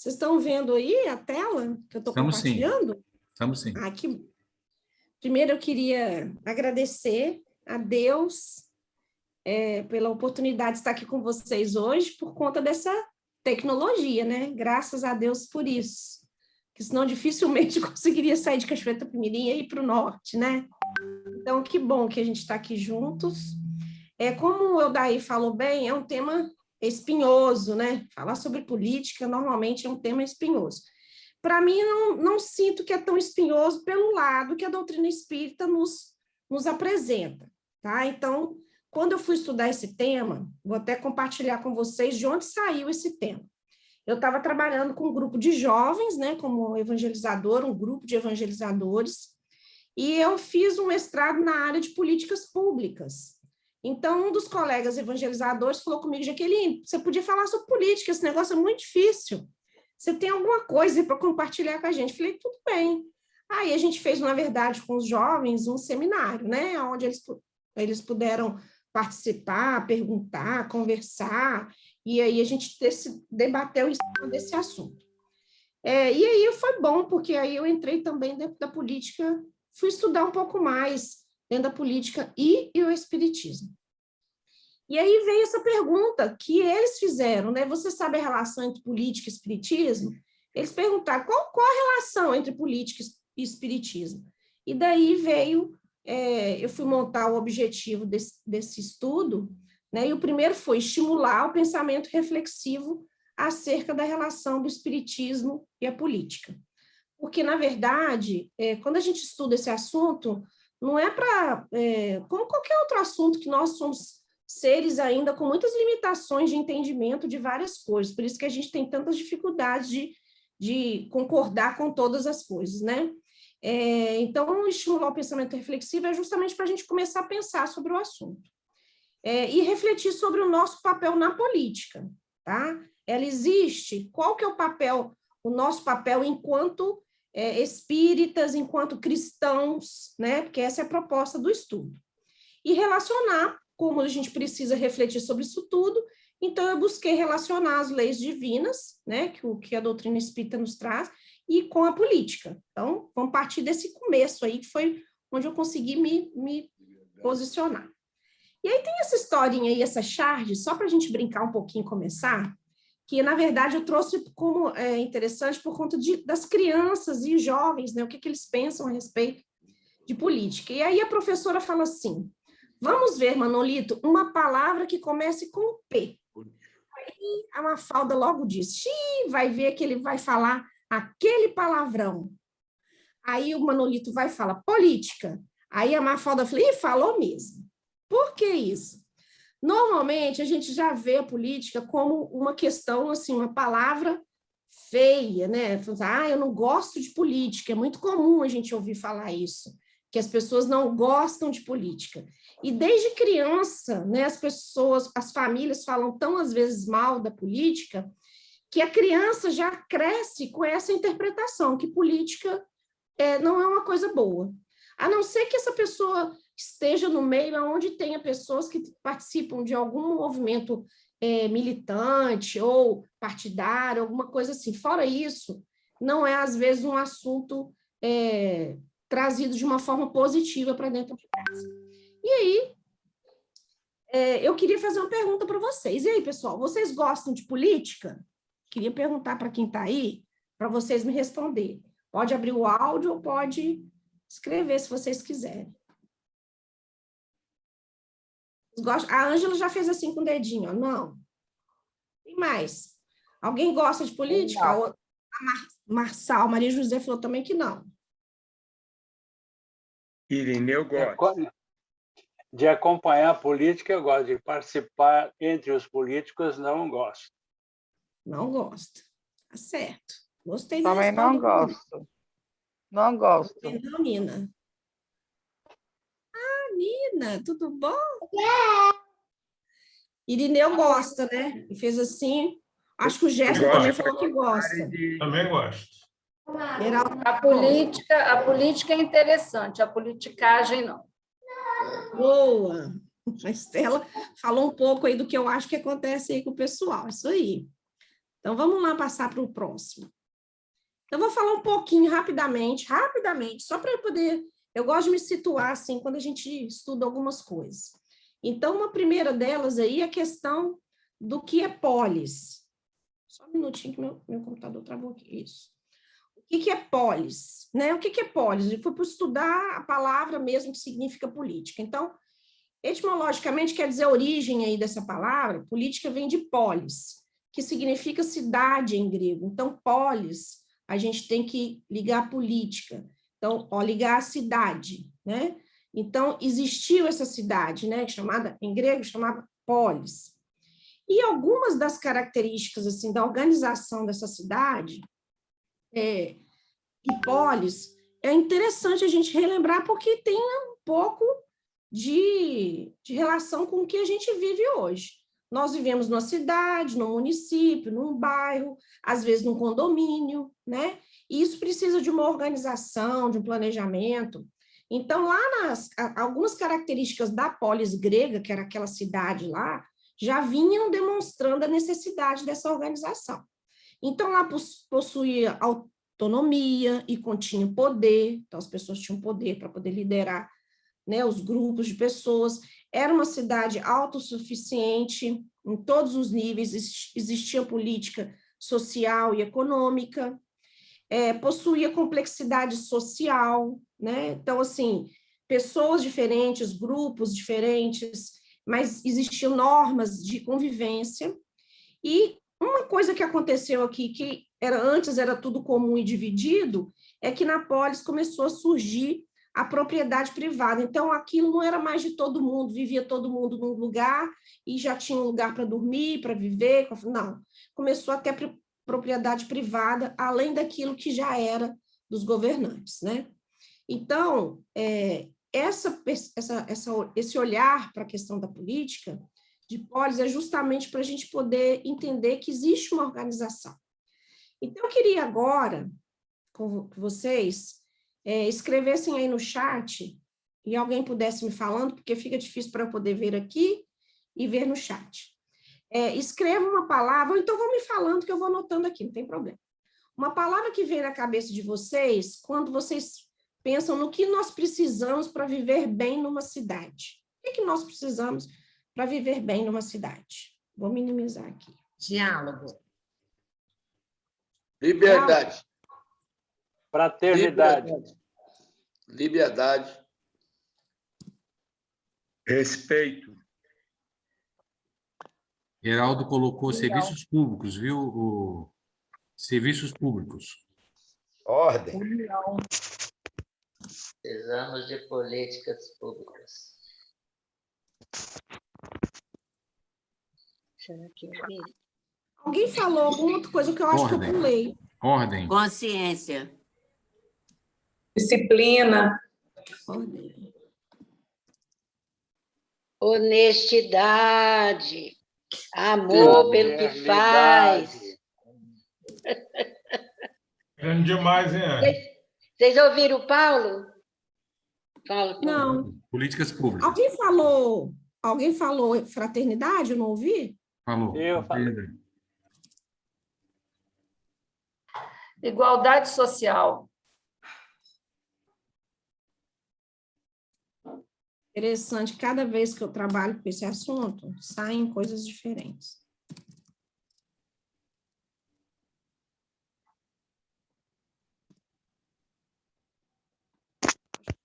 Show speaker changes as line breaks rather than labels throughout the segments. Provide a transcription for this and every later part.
Vocês estão vendo aí a tela que eu estou compartilhando?
Estamos sim.
Primeiro eu queria agradecer a Deus pela oportunidade de estar aqui com vocês hoje, por conta dessa tecnologia, né? Graças a Deus por isso. Porque senão dificilmente conseguiria sair de Cachoeira do Itapemirim e ir para o norte, né? Então, que bom que a gente está aqui juntos. Como o Eldair falou bem, é um tema espinhoso, né? Falar sobre política normalmente é um tema espinhoso. Para mim, não sinto que é tão espinhoso pelo lado que a doutrina espírita nos apresenta, tá? Então, quando eu fui estudar esse tema, vou até compartilhar com vocês de onde saiu esse tema. Eu estava trabalhando com um grupo de jovens, né, como evangelizador, um grupo de evangelizadores, e eu fiz um mestrado na área de políticas públicas. Então, um dos colegas evangelizadores falou comigo: Jaqueline, você podia falar sobre política, esse negócio é muito difícil. Você tem alguma coisa para compartilhar com a gente? Falei, tudo bem. Aí a gente fez, na verdade, com os jovens, um seminário, né, onde eles puderam participar, perguntar, conversar, e aí a gente debateu em cima desse assunto. E aí foi bom, porque aí eu entrei também dentro da política, fui estudar um pouco mais dentro da política e o espiritismo. E aí veio essa pergunta que eles fizeram, né? Você sabe a relação entre política e espiritismo? Eles perguntaram qual a relação entre política e espiritismo. E daí veio, eu fui montar o objetivo desse estudo, né? E o primeiro foi estimular o pensamento reflexivo acerca da relação do espiritismo e a política. Porque, na verdade, quando a gente estuda esse assunto, não é para... como qualquer outro assunto que nós somos seres ainda com muitas limitações de entendimento de várias coisas, por isso que a gente tem tantas dificuldades de concordar com todas as coisas, né? Então, estimular o pensamento reflexivo é justamente para a gente começar a pensar sobre o assunto. E refletir sobre o nosso papel na política, tá? Ela existe, qual que é o nosso papel enquanto espíritas, enquanto cristãos, né? Porque essa é a proposta do estudo. E relacionar, como a gente precisa refletir sobre isso tudo, então eu busquei relacionar as leis divinas, né, que a doutrina espírita nos traz, e com a política. Então, vamos partir desse começo aí, que foi onde eu consegui me posicionar. E aí tem essa historinha aí, essa charge, só para a gente brincar um pouquinho e começar, que, na verdade, eu trouxe como interessante por conta das crianças e jovens, né, o que eles pensam a respeito de política. E aí a professora fala assim: vamos ver, Manolito, uma palavra que comece com P. Aí a Mafalda logo diz: vai ver que ele vai falar aquele palavrão. Aí o Manolito vai falar política. Aí a Mafalda fala: falou mesmo. Por que isso? Normalmente a gente já vê a política como uma questão, assim, uma palavra feia, né? Eu não gosto de política. É muito comum a gente ouvir falar isso, que as pessoas não gostam de política. E desde criança, né, as famílias falam tão às vezes mal da política, que a criança já cresce com essa interpretação, que política não é uma coisa boa. A não ser que essa pessoa esteja no meio onde tenha pessoas que participam de algum movimento militante ou partidário, alguma coisa assim. Fora isso, não é, às vezes, um assunto trazido de uma forma positiva para dentro de casa. E aí, eu queria fazer uma pergunta para vocês. E aí, pessoal, vocês gostam de política? Queria perguntar para quem está aí, para vocês me responderem. Pode abrir o áudio ou pode escrever, se vocês quiserem. A Ângela já fez assim com o dedinho, ó. Não. Tem mais. Alguém gosta de política? A Marçal, Maria José falou também que não.
Irineu gosta.
De acompanhar a política, eu gosto. De participar entre os políticos, não gosto.
Não gosto. Tá certo. Gostei
da resposta. Também não gosto. Não gosto.
Não, Nina. Nina, tudo bom? Irineu gosta, né? E fez assim. Acho que o Gerson também falou que gosta.
Também gosto.
A política é interessante, a politicagem não.
Boa! A Estela falou um pouco aí do que eu acho que acontece aí com o pessoal, isso aí. Então, vamos lá passar para o próximo. Eu vou falar um pouquinho, rapidamente, só para eu poder... Eu gosto de me situar, assim, quando a gente estuda algumas coisas. Então, uma primeira delas aí é a questão do que é polis. Só um minutinho que meu computador travou aqui. Isso. O que é polis? Né? O que é polis? Eu fui para estudar a palavra mesmo que significa política. Então, etimologicamente, quer dizer a origem aí dessa palavra, política vem de polis, que significa cidade em grego. Então, polis, a gente tem que ligar a política. Então, ligar a cidade, né? Então, existiu essa cidade, né? Em grego, chamava polis. E algumas das características, assim, da organização dessa cidade, e polis, é interessante a gente relembrar, porque tem um pouco de relação com o que a gente vive hoje. Nós vivemos numa cidade, num município, num bairro, às vezes num condomínio, né? E isso precisa de uma organização, de um planejamento. Então, lá algumas características da polis grega, que era aquela cidade lá, já vinham demonstrando a necessidade dessa organização. Então, lá possuía autonomia e continha poder, então as pessoas tinham poder para poder liderar, né, os grupos de pessoas. Era uma cidade autossuficiente em todos os níveis, existia política social e econômica, possuía complexidade social, né? Então, assim, pessoas diferentes, grupos diferentes, mas existiam normas de convivência. E uma coisa que aconteceu aqui, que antes era tudo comum e dividido, é que na polis começou a surgir a propriedade privada. Então, aquilo não era mais de todo mundo, vivia todo mundo num lugar e já tinha um lugar para dormir, para viver. Não, começou a ter propriedade privada, além daquilo que já era dos governantes, né? Então, esse olhar para a questão da política de polis é justamente para a gente poder entender que existe uma organização. Então, eu queria agora, com vocês, escrevessem aí no chat e alguém pudesse me falando, porque fica difícil para eu poder ver aqui e ver no chat. Escreva uma palavra, ou então vão me falando que eu vou anotando aqui, não tem problema. Uma palavra que vem na cabeça de vocês quando vocês pensam no que nós precisamos para viver bem numa cidade. O que nós precisamos para viver bem numa cidade? Vou minimizar aqui.
Diálogo.
Liberdade.
Fraternidade.
Liberdade.
Respeito.
Geraldo colocou serviços públicos, viu? Serviços públicos.
Ordem.
União. Precisamos de políticas públicas. Será que eu vi?
Alguém falou alguma outra coisa que eu acho que eu pulei.
Ordem.
Consciência.
Disciplina.
Ordem.
Honestidade. Amor pelo que faz.
Grande demais, hein?
Vocês ouviram o Paulo? Paulo?
Não.
Políticas públicas.
Alguém falou fraternidade? Eu não ouvi?
Falou.
Eu falei.
Igualdade social.
Interessante, cada vez que eu trabalho com esse assunto, saem coisas diferentes.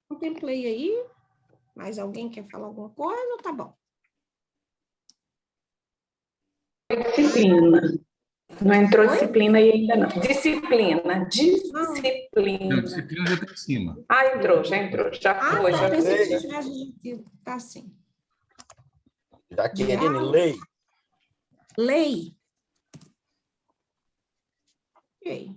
Contemplei aí, mas alguém quer falar alguma coisa ou tá bom?
Disciplina. Não entrou disciplina aí ainda não. Disciplina.
Não, disciplina já está em cima.
Entrou. Já foi.
Tá, pensei que tivesse... Tá sim.
Jaqueline, lei.
Lei. Ok.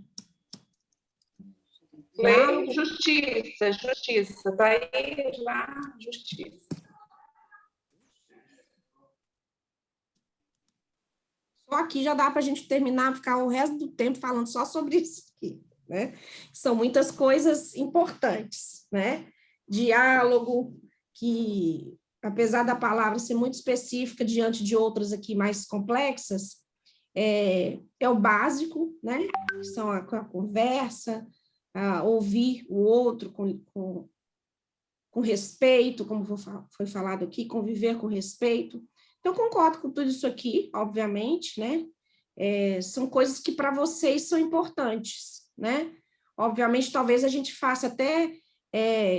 Lei, justiça. Está aí já, justiça.
Só aqui já dá para a gente terminar, ficar o resto do tempo falando só sobre isso aqui, né? São muitas coisas importantes, né? Diálogo, que, apesar da palavra ser muito específica diante de outras aqui mais complexas, é o básico, né? Que são a conversa, a ouvir o outro com respeito, como foi falado aqui, conviver com respeito. Então, eu concordo com tudo isso aqui, obviamente, né? São coisas que para vocês são importantes, né? Obviamente, talvez a gente faça até...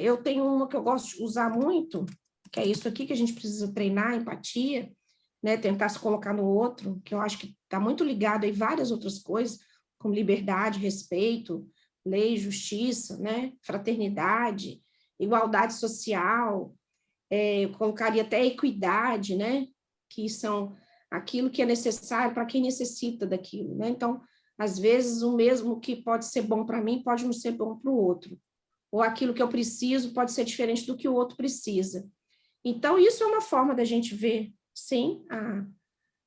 eu tenho uma que eu gosto de usar muito, que é isso aqui que a gente precisa treinar, empatia, né? Tentar se colocar no outro, que eu acho que está muito ligado a várias outras coisas, como liberdade, respeito, lei, justiça, né? Fraternidade, igualdade social, eu colocaria até equidade, né? Que são aquilo que é necessário para quem necessita daquilo, né? Então, às vezes, o mesmo que pode ser bom para mim pode não ser bom para o outro. Ou aquilo que eu preciso pode ser diferente do que o outro precisa. Então, isso é uma forma da gente ver, sim,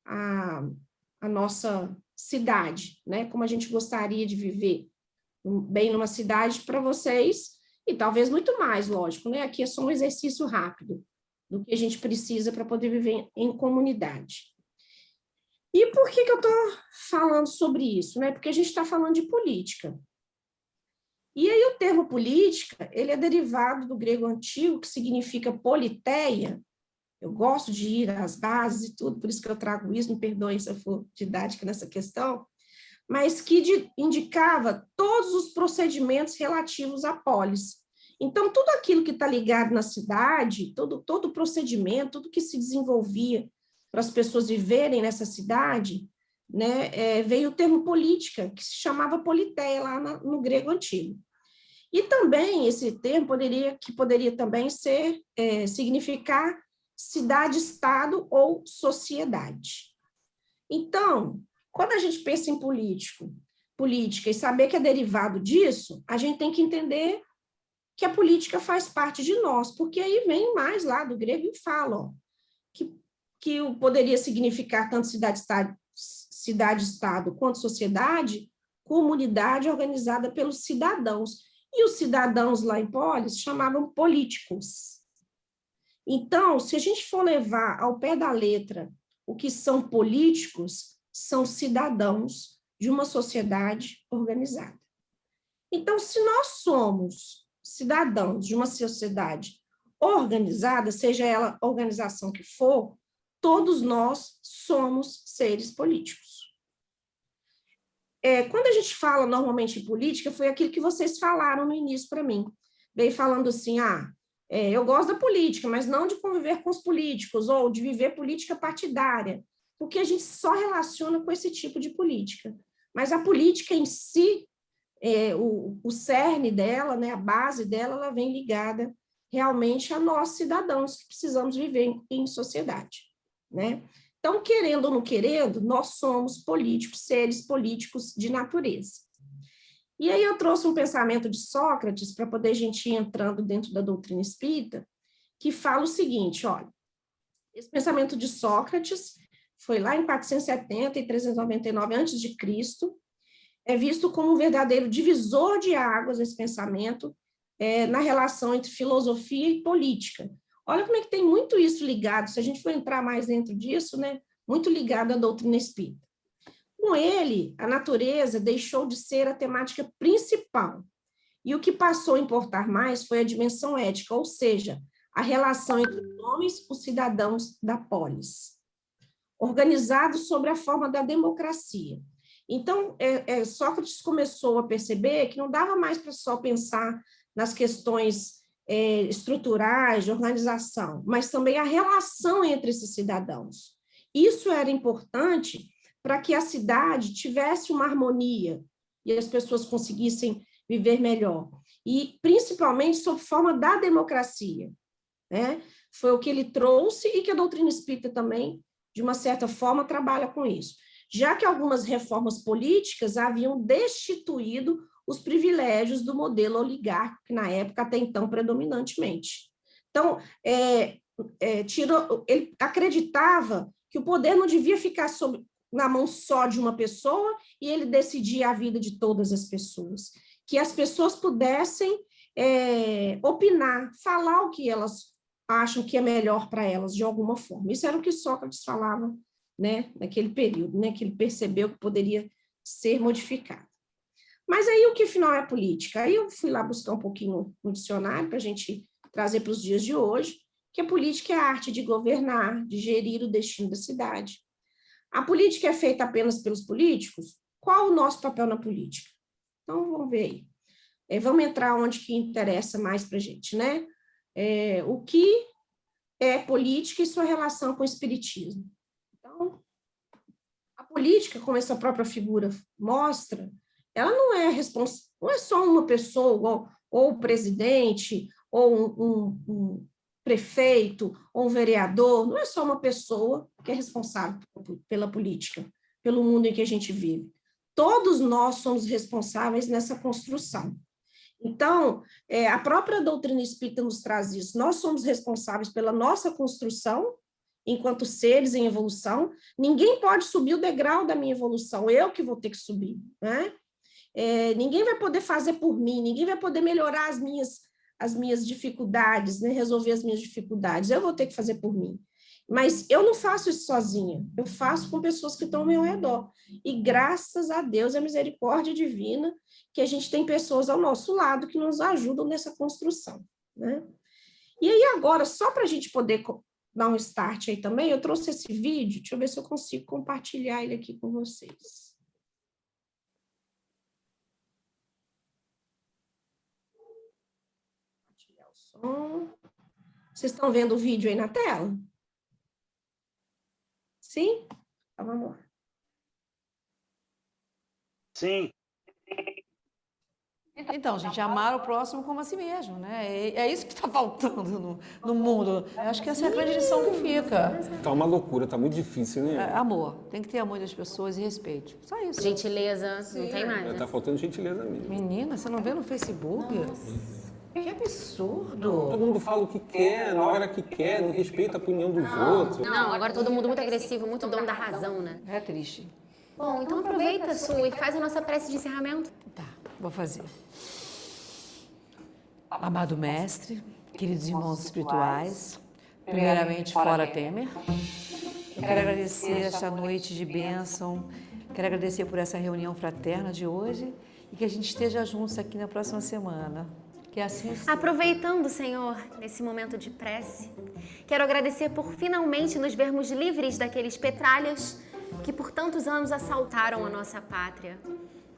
a nossa cidade, né? Como a gente gostaria de viver bem numa cidade para vocês, e talvez muito mais, lógico, né? Aqui é só um exercício rápido do que a gente precisa para poder viver em comunidade. E por que eu estou falando sobre isso, né? Porque a gente está falando de política. E aí o termo política, ele é derivado do grego antigo, que significa politeia. Eu gosto de ir às bases e tudo, por isso que eu trago isso, me perdoem se eu for didática nessa questão, mas que indicava todos os procedimentos relativos à polis. Então, tudo aquilo que está ligado na cidade, todo o procedimento, tudo que se desenvolvia para as pessoas viverem nessa cidade, né, veio o termo política, que se chamava politeia lá no grego antigo. E também esse termo poderia também significar cidade-estado ou sociedade. Então, quando a gente pensa em política e saber que é derivado disso, a gente tem que entender que a política faz parte de nós, porque aí vem mais lá do grego e fala, ó, que poderia significar tanto cidade-estado quanto sociedade, comunidade organizada pelos cidadãos. E os cidadãos lá em Polis chamavam políticos. Então, se a gente for levar ao pé da letra o que são políticos, são cidadãos de uma sociedade organizada. Então, se nós somos cidadãos de uma sociedade organizada, seja ela a organização que for, todos nós somos seres políticos. Quando a gente fala normalmente em política, foi aquilo que vocês falaram no início para mim. Veio falando assim, eu gosto da política, mas não de conviver com os políticos, ou de viver política partidária, porque a gente só relaciona com esse tipo de política. Mas a política em si, o cerne dela, né, a base dela, ela vem ligada realmente a nós, cidadãos, que precisamos viver em sociedade, né? Então, querendo ou não querendo, nós somos políticos, seres políticos de natureza. E aí eu trouxe um pensamento de Sócrates, para poder a gente ir entrando dentro da doutrina espírita, que fala o seguinte, olha, esse pensamento de Sócrates foi lá em 470 e 399 a.C., é visto como um verdadeiro divisor de águas esse pensamento na relação entre filosofia e política. Olha como é que tem muito isso ligado, se a gente for entrar mais dentro disso, né, muito ligado à doutrina espírita. Com ele, a natureza deixou de ser a temática principal, e o que passou a importar mais foi a dimensão ética, ou seja, a relação entre os homens, os cidadãos da polis, organizados sobre a forma da democracia. Então, Sócrates começou a perceber que não dava mais para só pensar nas questões estruturais, de organização, mas também a relação entre esses cidadãos. Isso era importante para que a cidade tivesse uma harmonia e as pessoas conseguissem viver melhor. E, principalmente, sob forma da democracia, né? Foi o que ele trouxe e que a doutrina espírita também, de uma certa forma, trabalha com isso. Já que algumas reformas políticas haviam destituído os privilégios do modelo oligárquico, na época, até então, predominantemente. Então, ele acreditava que o poder não devia ficar na mão só de uma pessoa e ele decidia a vida de todas as pessoas. Que as pessoas pudessem opinar, falar o que elas acham que é melhor para elas, de alguma forma. Isso era o que Sócrates falava né, naquele período, né, que ele percebeu que poderia ser modificado. Mas aí o que afinal é política? Aí eu fui lá buscar um pouquinho no dicionário para a gente trazer para os dias de hoje, que a política é a arte de governar, de gerir o destino da cidade. A política é feita apenas pelos políticos? Qual o nosso papel na política? Então, vamos ver aí. Vamos entrar onde que interessa mais para a gente, né? O que é política e sua relação com o espiritismo. Então, a política, como essa própria figura mostra, ela não é só uma pessoa, ou o presidente, ou um prefeito, ou um vereador, não é só uma pessoa que é responsável pela política, pelo mundo em que a gente vive. Todos nós somos responsáveis nessa construção. Então, a própria doutrina espírita nos traz isso. Nós somos responsáveis pela nossa construção, enquanto seres em evolução. Ninguém pode subir o degrau da minha evolução, eu que vou ter que subir, né? Ninguém vai poder fazer por mim, ninguém vai poder melhorar as minhas dificuldades, né? Resolver as minhas dificuldades, eu vou ter que fazer por mim. Mas eu não faço isso sozinha, eu faço com pessoas que estão ao meu redor. E graças a Deus, a misericórdia divina, que a gente tem pessoas ao nosso lado que nos ajudam nessa construção, né? E aí agora, só para a gente poder dar um start aí também, eu trouxe esse vídeo, deixa eu ver se eu consigo compartilhar ele aqui com vocês. Compartilhar o som. Vocês estão vendo o vídeo aí na tela? Sim? Então, vamos lá.
Sim.
Então, gente, amar o próximo como a si mesmo, né? É isso que está faltando no mundo. Eu acho que essa é a grande lição que fica.
Tá uma loucura, tá muito difícil, né?
Amor, tem que ter amor das pessoas e respeito. Só isso.
Gentileza, não tem mais. Né?
Tá faltando gentileza mesmo.
Menina, você não vê no Facebook? Que absurdo.
Todo mundo fala o que quer, na hora que quer, não respeita a opinião dos outros.
Não, agora todo mundo muito agressivo, muito dono da razão, né?
É triste.
Bom, então aproveita, Su, e faz a nossa prece de encerramento.
Tá, vou fazer. Amado mestre, queridos irmãos espirituais, primeiramente fora Temer, eu quero agradecer esta noite de bênção, quero agradecer por essa reunião fraterna de hoje e que a gente esteja juntos aqui na próxima semana. Que assim seja.
Aproveitando, Senhor, nesse momento de prece, quero agradecer por finalmente nos vermos livres daqueles petralhas que por tantos anos assaltaram a nossa pátria.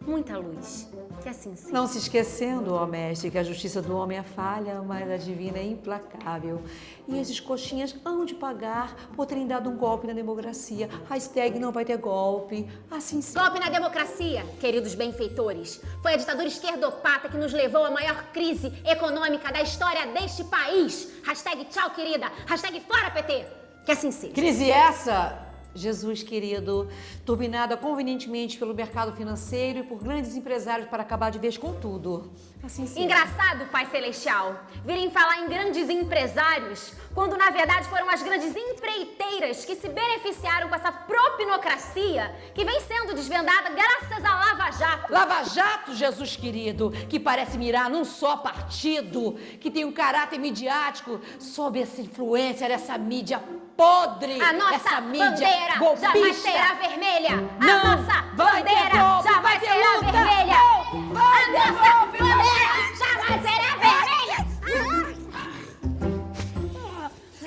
Muita luz, que assim seja.
Não se esquecendo, ó mestre, que a justiça do homem é falha, mas a divina é implacável. E esses coxinhas hão de pagar por terem dado um golpe na democracia. Hashtag não vai ter golpe, assim seja.
Golpe na democracia, queridos benfeitores. Foi a ditadura esquerdopata que nos levou à maior crise econômica da história deste país. Hashtag tchau, querida. Hashtag fora, PT. Que assim seja.
Crise essa, Jesus querido, turbinada convenientemente pelo mercado financeiro e por grandes empresários para acabar de vez com tudo. Assim seja.
Engraçado, Pai Celestial, virem falar em grandes empresários, quando na verdade foram as grandes empreiteiras que se beneficiaram com essa propinocracia que vem sendo desvendada graças a Lava Jato.
Lava Jato, Jesus querido, que parece mirar num só partido, que tem um caráter midiático sob essa influência dessa mídia podre.
A nossa
essa mídia
bandeira
golpista.
jamais será vermelha.
Não,
a nossa
vai ter
bandeira
golpe,
jamais
vai ter
será
luta.
vermelha.
Não, vai
a
ter
nossa
golpe,
bandeira jamais será vermelha.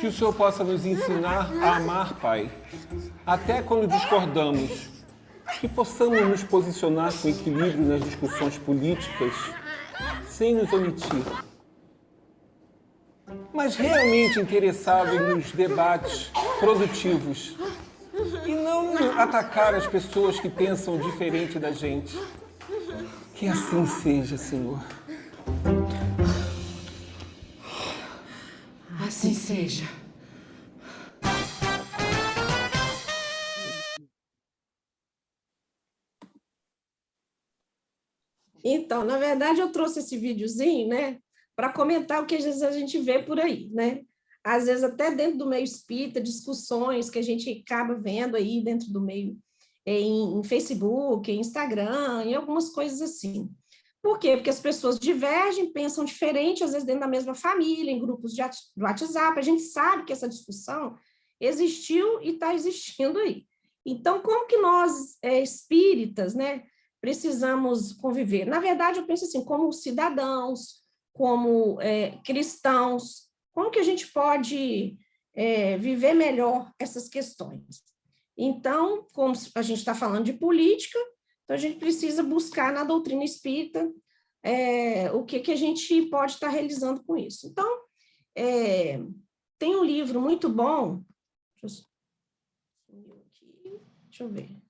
Que o Senhor possa nos ensinar a amar, Pai, até quando discordamos. Que possamos nos posicionar com equilíbrio nas discussões políticas, sem nos omitir. Mas realmente interessados nos debates produtivos e não atacar as pessoas que pensam diferente da gente. Que assim seja, Senhor.
Assim seja.
Então, na verdade, eu trouxe esse videozinho, né, para comentar o que às vezes a gente vê por aí, né? Às vezes até dentro do meio espírita, discussões que a gente acaba vendo aí dentro do meio, em Facebook, em Instagram, e algumas coisas assim. Por quê? Porque as pessoas divergem, pensam diferente, às vezes dentro da mesma família, em grupos de WhatsApp. A gente sabe que essa discussão existiu e está existindo aí. Então, como que nós, espíritas, né, precisamos conviver? Na verdade, eu penso assim, como cidadãos, como cristãos, como que a gente pode viver melhor essas questões? Então, como a gente está falando de política, então a gente precisa buscar na doutrina espírita o que a gente pode estar realizando com isso. Então, tem um livro muito bom, deixa eu ver,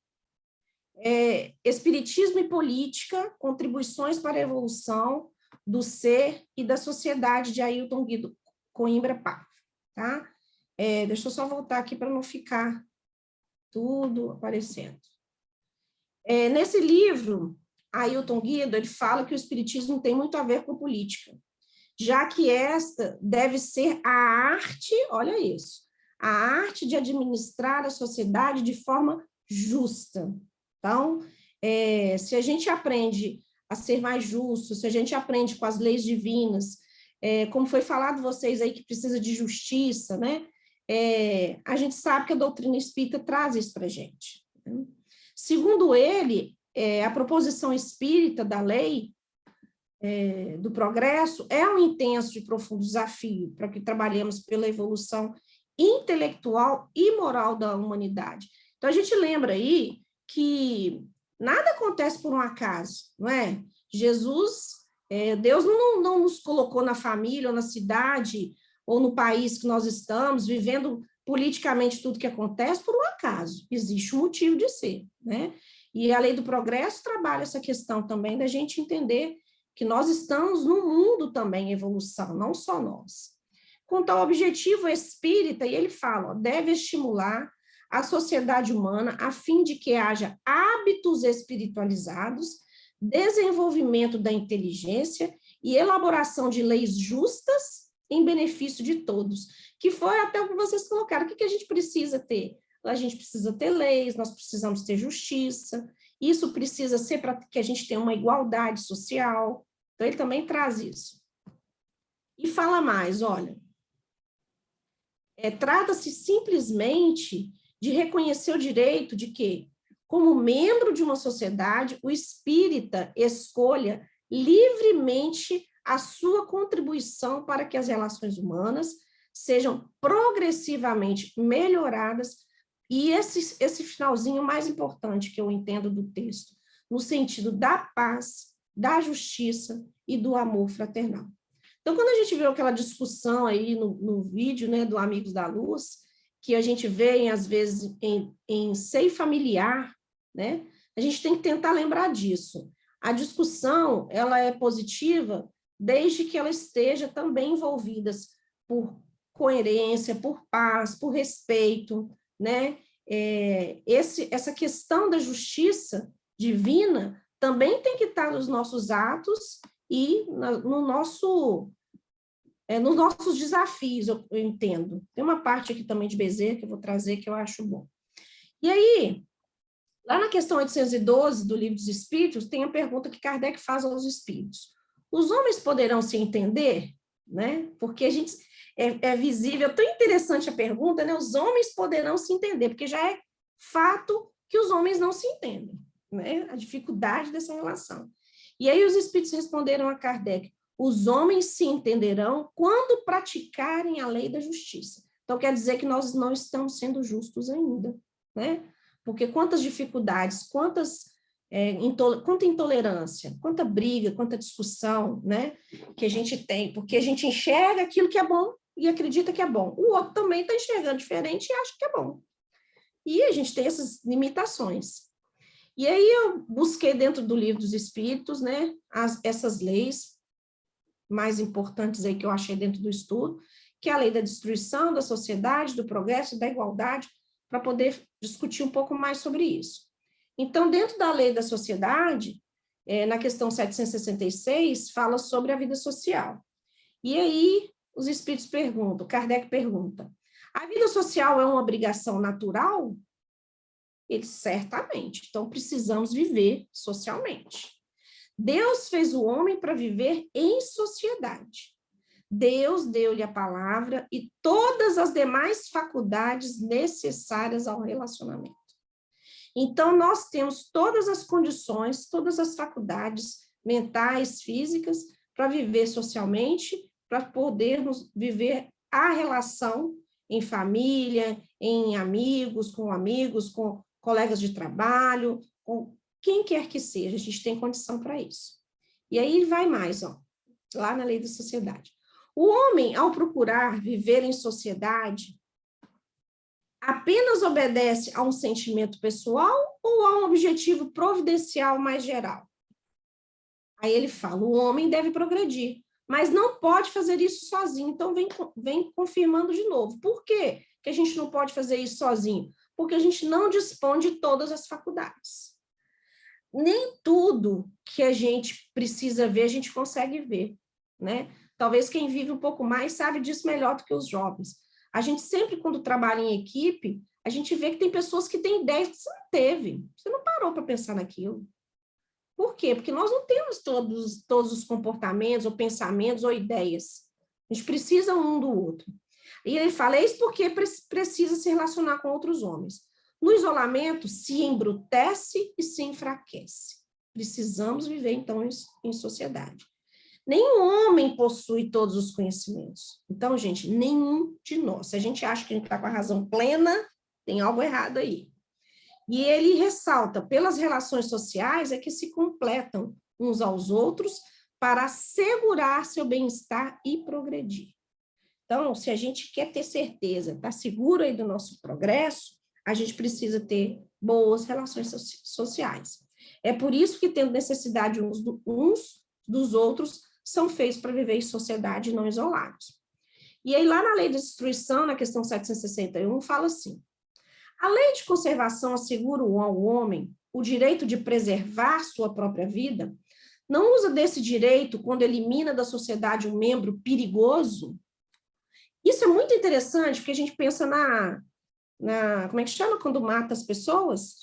Espiritismo e Política, Contribuições para a Evolução do Ser e da Sociedade, de Ailton Guido Coimbra Paiva, tá? Deixa eu só voltar aqui para não ficar tudo aparecendo. Nesse livro, Ailton Guido, ele fala que o espiritismo tem muito a ver com política, já que esta deve ser a arte, olha isso, a arte de administrar a sociedade de forma justa. Então, se a gente aprende a ser mais justo, se a gente aprende com as leis divinas, como foi falado vocês aí que precisa de justiça, né? A gente sabe que a doutrina espírita traz isso para a gente. Né? Segundo ele, a proposição espírita da lei do progresso é um intenso e profundo desafio para que trabalhemos pela evolução intelectual e moral da humanidade. Então, a gente lembra aí que nada acontece por um acaso, não é? Jesus, Deus não nos colocou na família, ou na cidade, ou no país que nós estamos, vivendo politicamente tudo que acontece por um acaso. Existe um motivo de ser, né? E a lei do progresso trabalha essa questão também da gente entender que nós estamos num mundo também em evolução, não só nós. Quanto ao objetivo espírita, e ele fala, deve estimular a sociedade humana a fim de que haja hábitos espiritualizados, desenvolvimento da inteligência e elaboração de leis justas em benefício de todos, que foi até o que vocês colocaram. O que a gente precisa ter? A gente precisa ter leis, nós precisamos ter justiça, isso precisa ser para que a gente tenha uma igualdade social. Então, ele também traz isso. E fala mais, olha, trata-se simplesmente de reconhecer o direito de que, como membro de uma sociedade, o espírita escolha livremente a sua contribuição para que as relações humanas sejam progressivamente melhoradas, e esse finalzinho mais importante que eu entendo do texto, no sentido da paz, da justiça e do amor fraternal. Então, quando a gente vê aquela discussão aí no vídeo, né, do Amigos da Luz, que a gente vê, às vezes, em seio familiar, né, a gente tem que tentar lembrar disso. A discussão, ela é positiva desde que ela esteja também envolvida por coerência, por paz, por respeito, né? Essa questão da justiça divina também tem que estar nos nossos atos e nos nossos desafios, eu entendo. Tem uma parte aqui também de Bezerra que eu vou trazer que eu acho bom. E aí, lá na questão 812 do Livro dos Espíritos, tem a pergunta que Kardec faz aos espíritos. Os homens poderão se entender? Né? Porque a gente é visível, tão interessante a pergunta, né? Os homens poderão se entender, porque já é fato que os homens não se entendem, né? A dificuldade dessa relação. E aí os espíritos responderam a Kardec, os homens se entenderão quando praticarem a lei da justiça. Então, quer dizer que nós não estamos sendo justos ainda, né? Porque quantas dificuldades, quanta intolerância, quanta briga, quanta discussão, né, que a gente tem, porque a gente enxerga aquilo que é bom e acredita que é bom. O outro também está enxergando diferente e acha que é bom. E a gente tem essas limitações. E aí eu busquei dentro do Livro dos Espíritos, né, essas leis mais importantes aí que eu achei dentro do estudo, que é a lei da destruição, da sociedade, do progresso e da igualdade, para poder discutir um pouco mais sobre isso. Então, dentro da lei da sociedade, na questão 766, fala sobre a vida social. E aí, os espíritos perguntam, Kardec pergunta, a vida social é uma obrigação natural? Ele, certamente. Então, precisamos viver socialmente. Deus fez o homem para viver em sociedade. Deus deu-lhe a palavra e todas as demais faculdades necessárias ao relacionamento. Então, nós temos todas as condições, todas as faculdades mentais, físicas, para viver socialmente, para podermos viver a relação em família, em amigos, com colegas de trabalho, com quem quer que seja, a gente tem condição para isso. E aí vai mais, ó, lá na lei da sociedade. O homem, ao procurar viver em sociedade, apenas obedece a um sentimento pessoal ou a um objetivo providencial mais geral? Aí ele fala, o homem deve progredir, mas não pode fazer isso sozinho. Então, vem confirmando de novo. Por quê que a gente não pode fazer isso sozinho? Porque a gente não dispõe de todas as faculdades. Nem tudo que a gente precisa ver, a gente consegue ver, né? Talvez quem vive um pouco mais sabe disso melhor do que os jovens. A gente sempre, quando trabalha em equipe, a gente vê que tem pessoas que têm ideias que você não teve. Você não parou para pensar naquilo. Por quê? Porque nós não temos todos os comportamentos, ou pensamentos, ou ideias. A gente precisa um do outro. E ele fala, isso porque precisa se relacionar com outros homens. No isolamento, se embrutece e se enfraquece. Precisamos viver, então, em sociedade. Nenhum homem possui todos os conhecimentos. Então, gente, nenhum de nós. Se a gente acha que a gente está com a razão plena, tem algo errado aí. E ele ressalta, pelas relações sociais é que se completam uns aos outros para assegurar seu bem-estar e progredir. Então, se a gente quer ter certeza, está seguro aí do nosso progresso, a gente precisa ter boas relações sociais. É por isso que, tendo necessidade uns dos outros, são feitos para viver em sociedade e não isolados. E aí, lá na lei da destruição, na questão 761, fala assim, a lei de conservação assegura ao homem o direito de preservar sua própria vida, não usa desse direito quando elimina da sociedade um membro perigoso. Isso é muito interessante, porque a gente pensa como é que chama quando mata as pessoas?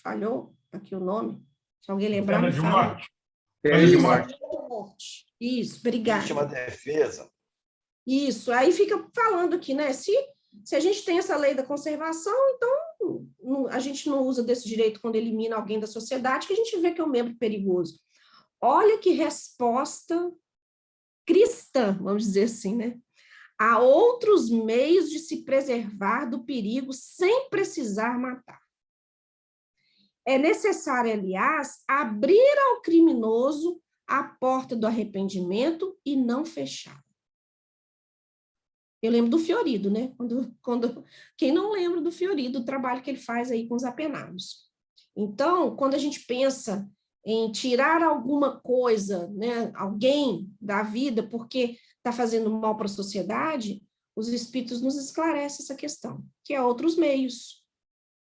Falhou aqui o nome. Se alguém lembrar,
Pena
me
de
fala.
morte. Pena de morte.
Isso, obrigada.
Legítima defesa.
Isso, aí fica falando aqui, né? Se a gente tem essa lei da conservação, então a gente não usa desse direito quando elimina alguém da sociedade, que a gente vê que é um membro perigoso. Olha que resposta cristã, vamos dizer assim, né? Há outros meios de se preservar do perigo sem precisar matar. É necessário, aliás, abrir ao criminoso a porta do arrependimento e não fechá-la. Eu lembro do Fiorido, né? Quem não lembra do Fiorido, o trabalho que ele faz aí com os apenados. Então, quando a gente pensa em tirar alguma coisa, né, alguém da vida, porque está fazendo mal para a sociedade, os espíritos nos esclarecem essa questão, que é outros meios.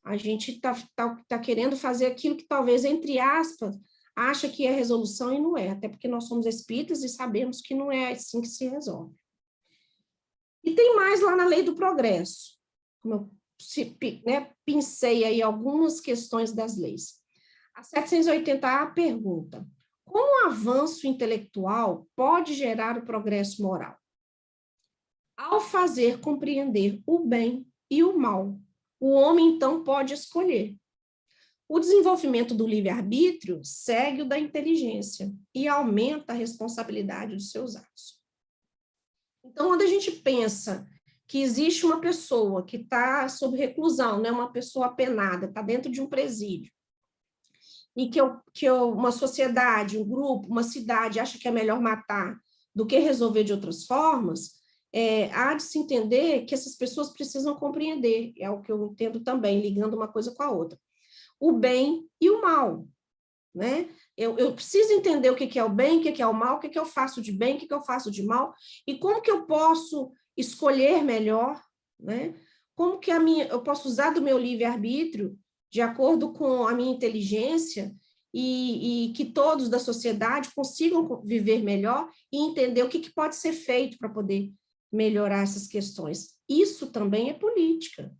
A gente está querendo fazer aquilo que talvez, entre aspas, acha que é resolução e não é, até porque nós somos espíritas e sabemos que não é assim que se resolve. E tem mais lá na lei do progresso, como eu pincei aí algumas questões das leis. A 780A pergunta, como o avanço intelectual pode gerar o progresso moral? Ao fazer compreender o bem e o mal, o homem, então, pode escolher. O desenvolvimento do livre-arbítrio segue o da inteligência e aumenta a responsabilidade dos seus atos. Então, quando a gente pensa que existe uma pessoa que está sob reclusão, né, uma pessoa apenada, está dentro de um presídio, e que uma sociedade, um grupo, uma cidade acha que é melhor matar do que resolver de outras formas, há de se entender que essas pessoas precisam compreender, é o que eu entendo também, ligando uma coisa com a outra, o bem e o mal, né? Eu preciso entender o que é o bem, o que é o mal, o que eu faço de bem, o que eu faço de mal, e como que eu posso escolher melhor, né? Como que eu posso usar do meu livre-arbítrio de acordo com a minha inteligência e que todos da sociedade consigam viver melhor e entender o que pode ser feito para poder melhorar essas questões. Isso também é política.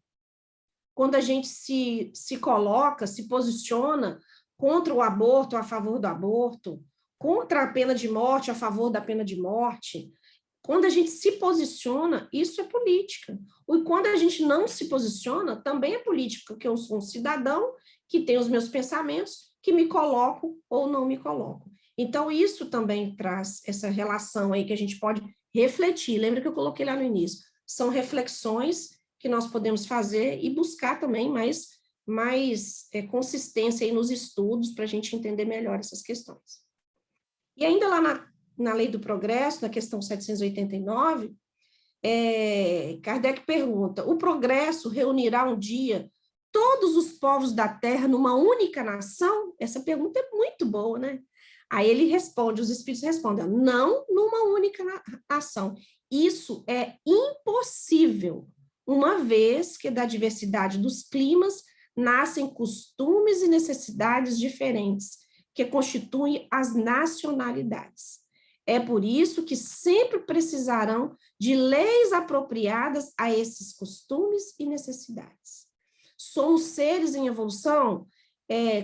Quando a gente se coloca, se posiciona contra o aborto, a favor do aborto, contra a pena de morte, a favor da pena de morte, Quando a gente se posiciona, isso é política. E quando a gente não se posiciona, também é política, porque eu sou um cidadão que tem os meus pensamentos, que me coloco ou não me coloco. Então, isso também traz essa relação aí que a gente pode refletir. Lembra que eu coloquei lá no início? São reflexões que nós podemos fazer e buscar também mais consistência aí nos estudos para a gente entender melhor essas questões. E ainda lá na Lei do Progresso, na questão 789, Kardec pergunta, o progresso reunirá um dia todos os povos da Terra numa única nação? Essa pergunta é muito boa, né? Aí ele responde, os espíritos respondem, não numa única nação. Isso é impossível, uma vez que da diversidade dos climas nascem costumes e necessidades diferentes, que constituem as nacionalidades. É por isso que sempre precisarão de leis apropriadas a esses costumes e necessidades. Somos seres em evolução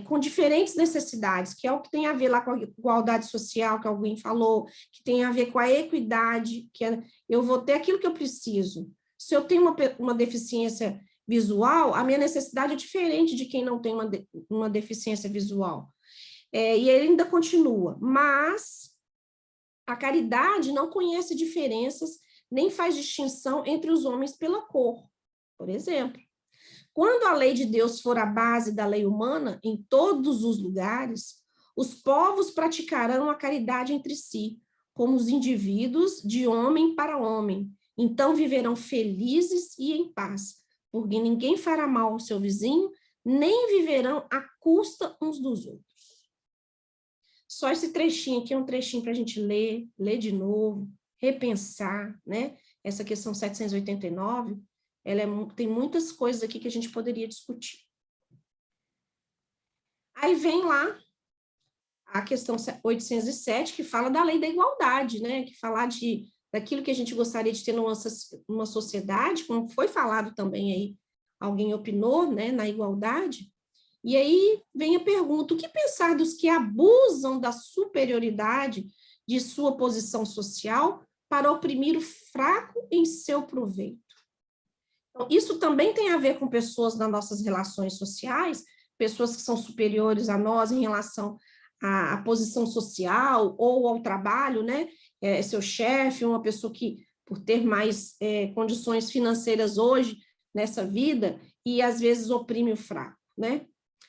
com diferentes necessidades, que é o que tem a ver lá com a igualdade social, que alguém falou, que tem a ver com a equidade, que eu vou ter aquilo que eu preciso. Se eu tenho uma deficiência visual, a minha necessidade é diferente de quem não tem uma deficiência visual. E ele ainda continua, mas a caridade não conhece diferenças, nem faz distinção entre os homens pela cor, por exemplo. Quando a lei de Deus for a base da lei humana em todos os lugares, os povos praticarão a caridade entre si, como os indivíduos de homem para homem. Então viverão felizes e em paz, porque ninguém fará mal ao seu vizinho, nem viverão à custa uns dos outros. Só esse trechinho aqui é um trechinho para a gente ler de novo, repensar, né? Essa questão 789, tem muitas coisas aqui que a gente poderia discutir. Aí vem lá a questão 807, que fala da lei da igualdade, né? Que fala daquilo que a gente gostaria de ter numa sociedade, como foi falado também aí, alguém opinou, né, na igualdade. E aí vem a pergunta, o que pensar dos que abusam da superioridade de sua posição social para oprimir o fraco em seu proveito? Então, isso também tem a ver com pessoas nas nossas relações sociais, pessoas que são superiores a nós em relação à posição social ou ao trabalho, né? Seu chefe, uma pessoa que, por ter mais condições financeiras hoje, nessa vida, e às vezes oprime o fraco, né?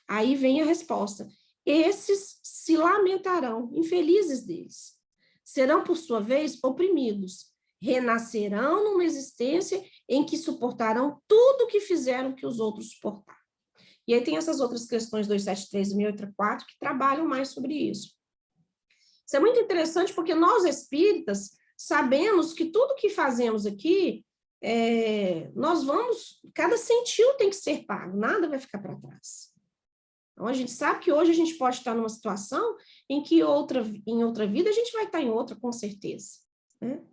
Aí vem a resposta. Esses se lamentarão, infelizes deles. Serão, por sua vez, oprimidos. Renascerão numa existência em que suportarão tudo o que fizeram que os outros suportaram. E aí tem essas outras questões 273 e 1084 que trabalham mais sobre isso. Isso é muito interessante porque nós espíritas sabemos que tudo que fazemos aqui, cada centil tem que ser pago, nada vai ficar para trás. Então, a gente sabe que hoje a gente pode estar numa situação em que em outra vida a gente vai estar em outra, com certeza, né?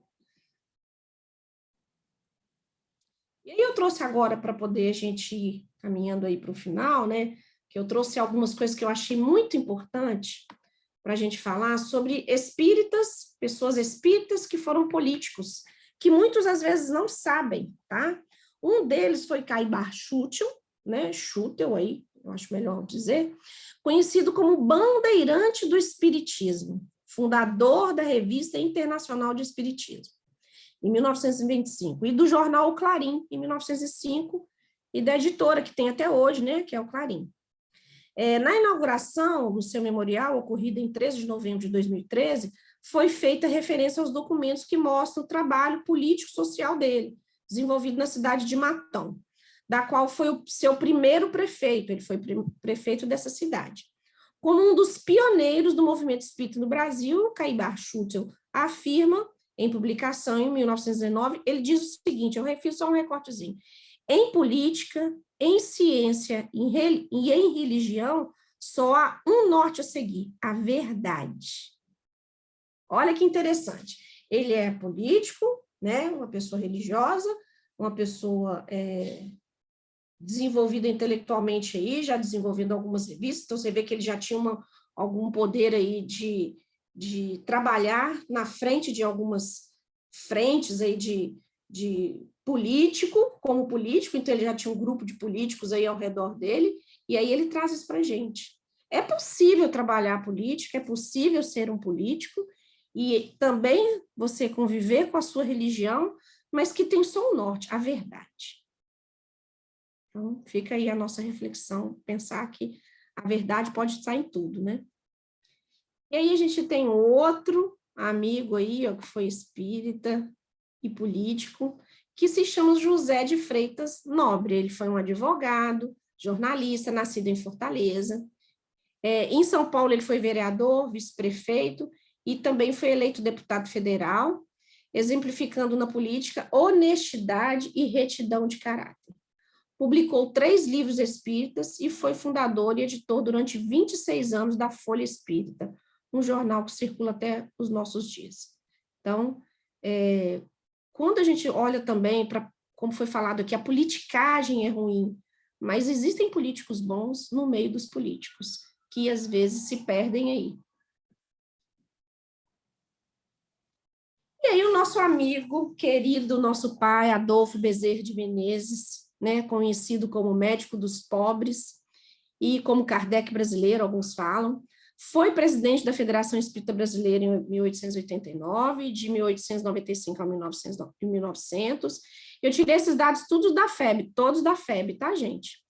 E aí eu trouxe agora, para poder a gente ir caminhando aí para o final, né, que eu trouxe algumas coisas que eu achei muito importante para a gente falar sobre espíritas, pessoas espíritas que foram políticos, que muitos às vezes não sabem, tá? Um deles foi Caibar Schutel, né, Schutel aí, eu acho melhor dizer, conhecido como bandeirante do espiritismo, fundador da Revista Internacional de Espiritismo, em 1925, e do jornal O Clarim, em 1905, e da editora que tem até hoje, né, que é o Clarim. Na inauguração do seu memorial, ocorrida em 13 de novembro de 2013, foi feita referência aos documentos que mostram o trabalho político-social dele, desenvolvido na cidade de Matão, da qual foi o seu primeiro prefeito, ele foi prefeito dessa cidade. Como um dos pioneiros do movimento espírita no Brasil, Caibar Schutel afirma, em publicação em 1919, ele diz o seguinte, eu refiro só um recortezinho, em política, em ciência e em religião, só há um norte a seguir, a verdade. Olha que interessante, ele é político, né, uma pessoa religiosa, uma pessoa desenvolvida intelectualmente aí, já desenvolvendo algumas revistas, então você vê que ele já tinha algum poder aí de trabalhar na frente de algumas frentes aí de político, como político, então ele já tinha um grupo de políticos aí ao redor dele, e aí ele traz isso para a gente. É possível trabalhar a política, é possível ser um político, e também você conviver com a sua religião, mas que tem só um norte, a verdade. Então, fica aí a nossa reflexão, pensar que a verdade pode estar em tudo, né? E aí a gente tem outro amigo aí, ó, que foi espírita e político, que se chama José de Freitas Nobre. Ele foi um advogado, jornalista, nascido em Fortaleza. Em São Paulo ele foi vereador, vice-prefeito e também foi eleito deputado federal, exemplificando na política honestidade e retidão de caráter. Publicou 3 livros espíritas e foi fundador e editor durante 26 anos da Folha Espírita, um jornal que circula até os nossos dias. Então, quando a gente olha também para, como foi falado aqui, a politicagem é ruim, mas existem políticos bons no meio dos políticos, que às vezes se perdem aí. E aí o nosso amigo, querido, nosso pai, Adolfo Bezerra de Menezes, né, conhecido como médico dos pobres e como Kardec brasileiro, alguns falam, foi presidente da Federação Espírita Brasileira em 1889, de 1895 a 1900. Eu tirei esses dados todos da FEB, tá, gente?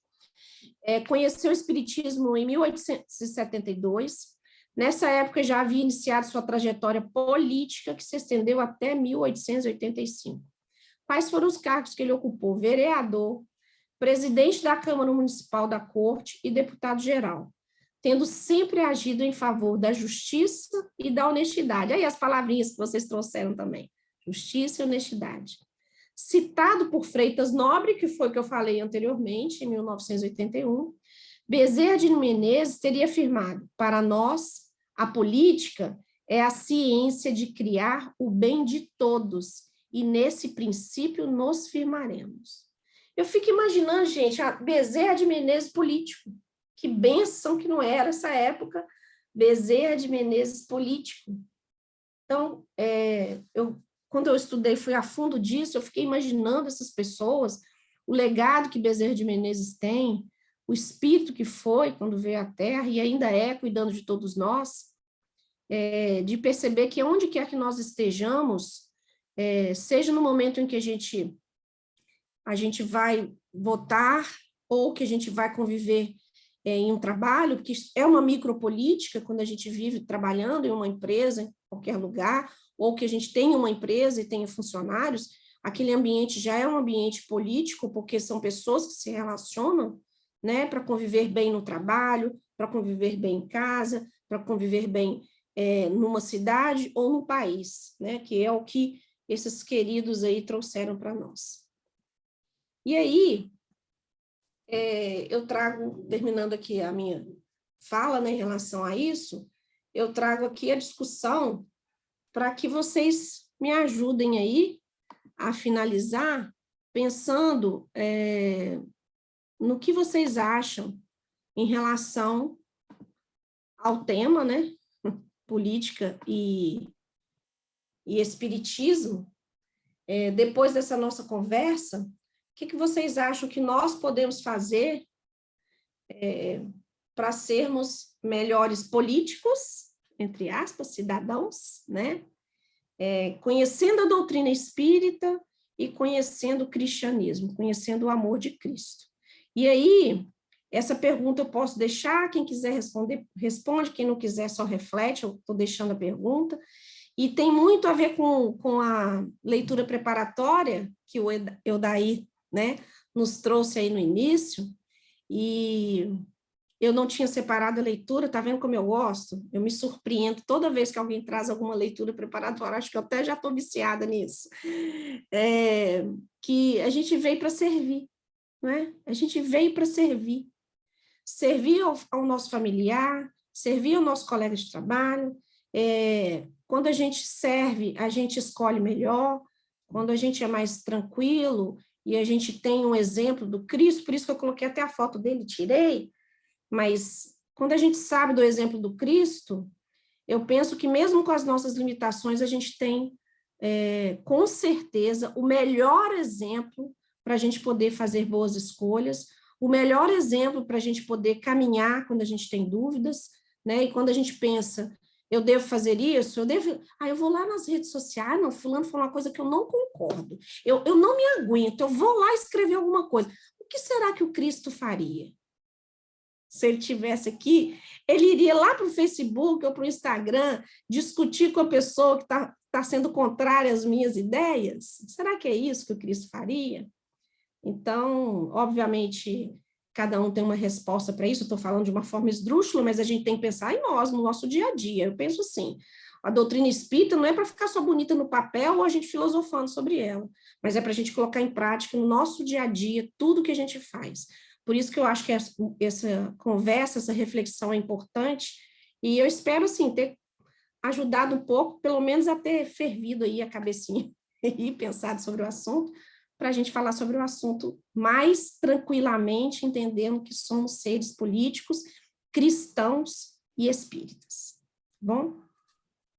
Conheceu o Espiritismo em 1872. Nessa época, já havia iniciado sua trajetória política, que se estendeu até 1885. Quais foram os cargos que ele ocupou? Vereador, presidente da Câmara Municipal da Corte e deputado-geral, tendo sempre agido em favor da justiça e da honestidade. Aí as palavrinhas que vocês trouxeram também, justiça e honestidade. Citado por Freitas Nobre, que foi o que eu falei anteriormente, em 1981, Bezerra de Menezes teria afirmado: para nós, a política é a ciência de criar o bem de todos, e nesse princípio nos firmaremos. Eu fico imaginando, gente, a Bezerra de Menezes político. Que bênção que não era essa época, Bezerra de Menezes político. Então, quando eu estudei, fui a fundo disso, eu fiquei imaginando essas pessoas, o legado que Bezerra de Menezes tem, o espírito que foi quando veio à Terra e ainda é cuidando de todos nós, de perceber que onde quer que nós estejamos, seja no momento em que a gente vai votar ou que a gente vai conviver em um trabalho, porque é uma micropolítica, quando a gente vive trabalhando em uma empresa, em qualquer lugar, ou que a gente tem uma empresa e tenha funcionários, aquele ambiente já é um ambiente político, porque são pessoas que se relacionam, né, para conviver bem no trabalho, para conviver bem em casa, para conviver bem numa cidade ou no país, né, que é o que esses queridos aí trouxeram para nós. E aí, eu trago, terminando aqui a minha fala, né, em relação a isso, eu trago aqui a discussão para que vocês me ajudem aí a finalizar, pensando no que vocês acham em relação ao tema, né, política e espiritismo. Depois dessa nossa conversa, o que vocês acham que nós podemos fazer para sermos melhores políticos, entre aspas, cidadãos, né? Conhecendo a doutrina espírita e conhecendo o cristianismo, conhecendo o amor de Cristo. E aí, essa pergunta eu posso deixar, quem quiser responder, responde, quem não quiser só reflete, eu estou deixando a pergunta. E tem muito a ver com a leitura preparatória que o Eudair, né, nos trouxe aí no início, e eu não tinha separado a leitura, tá vendo como eu gosto? Eu me surpreendo toda vez que alguém traz alguma leitura preparatória, acho que eu até já estou viciada nisso, que a gente veio para servir, né? A gente veio para servir ao nosso familiar, servir ao nosso colega de trabalho. Quando a gente serve, a gente escolhe melhor, quando a gente é mais tranquilo, e a gente tem um exemplo do Cristo, por isso que eu coloquei até a foto dele, tirei, mas quando a gente sabe do exemplo do Cristo, eu penso que mesmo com as nossas limitações, a gente tem com certeza, o melhor exemplo para a gente poder fazer boas escolhas, o melhor exemplo para a gente poder caminhar quando a gente tem dúvidas, né? E quando a gente pensa, eu devo fazer isso, eu vou lá nas redes sociais, não, fulano falou uma coisa que eu não concordo, eu não me aguento, eu vou lá escrever alguma coisa. O que será que o Cristo faria? Se ele estivesse aqui, ele iria lá para o Facebook ou para o Instagram discutir com a pessoa que está sendo contrária às minhas ideias? Será que é isso que o Cristo faria? Então, obviamente, cada um tem uma resposta para isso, eu estou falando de uma forma esdrúxula, mas a gente tem que pensar em nós, no nosso dia a dia. Eu penso assim, a doutrina espírita não é para ficar só bonita no papel ou a gente filosofando sobre ela, mas é para a gente colocar em prática no nosso dia a dia tudo que a gente faz. Por isso que eu acho que essa conversa, essa reflexão é importante, e eu espero, assim, ter ajudado um pouco, pelo menos a ter fervido aí a cabecinha e pensado sobre o assunto, para a gente falar sobre o assunto mais tranquilamente, entendendo que somos seres políticos, cristãos e espíritas. Bom?